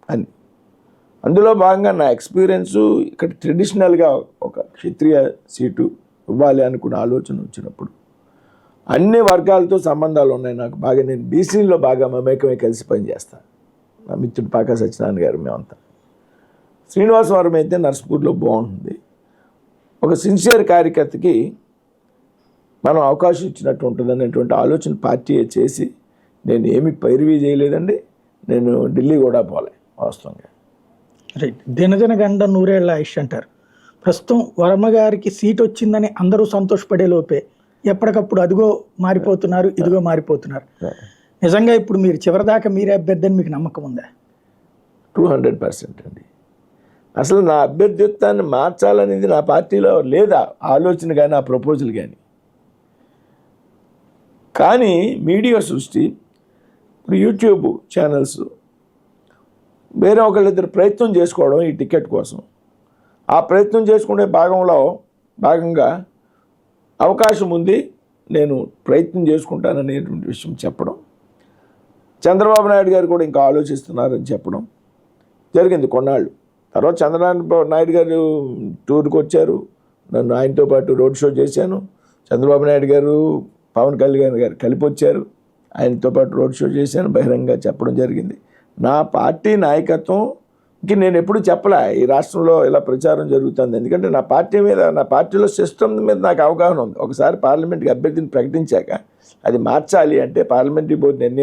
అని. అందులో భాగంగా నా ఎక్స్పీరియన్సు ఇక్కడ ట్రెడిషనల్గా ఒక క్షత్రియ సీటు ఇవ్వాలి అనుకున్న ఆలోచన వచ్చినప్పుడు అన్ని వర్గాలతో సంబంధాలు ఉన్నాయి నాకు బాగా. నేను బీసీలో బాగా మమేకమే కలిసి పనిచేస్తాను. నా మిత్రుడు పాకా సత్యనారాయణ గారు మేమంతా. శ్రీనివాసవరం అయితే నర్సపూర్లో బాగుంటుంది. ఒక సిన్సియర్ కార్యకర్తకి మనం అవకాశం ఇచ్చినట్టు ఉంటుంది అనేటువంటి ఆలోచన పార్టీ చేసి నేను ఏమి పైరువీ చేయలేదండి. నేను ఢిల్లీ కూడా పోలే వాస్తవంగా. రైట్. దినదిన గండ నూరేళ్ల ఆయుష్ అంటారు. ప్రస్తుతం వర్మ గారికి సీట్ వచ్చిందని అందరూ సంతోషపడే లోపే ఎప్పటికప్పుడు అదిగో మారిపోతున్నారు, ఇదిగో మారిపోతున్నారు. నిజంగా ఇప్పుడు మీరు చివరిదాకా మీరే అభ్యర్థి అని మీకు నమ్మకం ఉందా? 200% అండి. అసలు నా అభ్యర్థిత్వాన్ని మార్చాలనేది నా పార్టీలో లేదా ఆలోచన కానీ ఆ ప్రపోజల్ కానీ మీడియా సృష్టి, ఇప్పుడు యూట్యూబ్ ఛానల్స్ వేరే ఒకళ్ళిద్దరు ప్రయత్నం చేసుకోవడం ఈ టికెట్ కోసం, ఆ ప్రయత్నం చేసుకునే భాగంగా అవకాశం ఉంది, నేను ప్రయత్నం చేసుకుంటాననేటువంటి విషయం చెప్పడం, చంద్రబాబు నాయుడు గారు కూడా ఇంకా ఆలోచిస్తున్నారని చెప్పడం జరిగింది కొన్నాళ్ళు. తర్వాత చంద్రబాబు నాయుడు గారు టూర్కి వచ్చారు, నన్ను ఆయనతో పాటు రోడ్ షో చేశాను. చంద్రబాబు నాయుడు గారు పవన్ కళ్యాణ్ గారు కలిపి వచ్చారు, ఆయనతో పాటు రోడ్ షో చేశాను, బహిరంగంగా చెప్పడం జరిగింది. నా పార్టీ నాయకత్వంకి నేను ఎప్పుడు చెప్పలే ఈ రాష్ట్రంలో ఇలా ప్రచారం జరుగుతుంది. ఎందుకంటే నా పార్టీ మీద, నా పార్టీలో సిస్టమ్ మీద నాకు అవగాహన ఉంది. ఒకసారి పార్లమెంట్కి అభ్యర్థిని ప్రకటించాక అది మార్చాలి అంటే పార్లమెంటరీ బోర్డు నిర్ణయం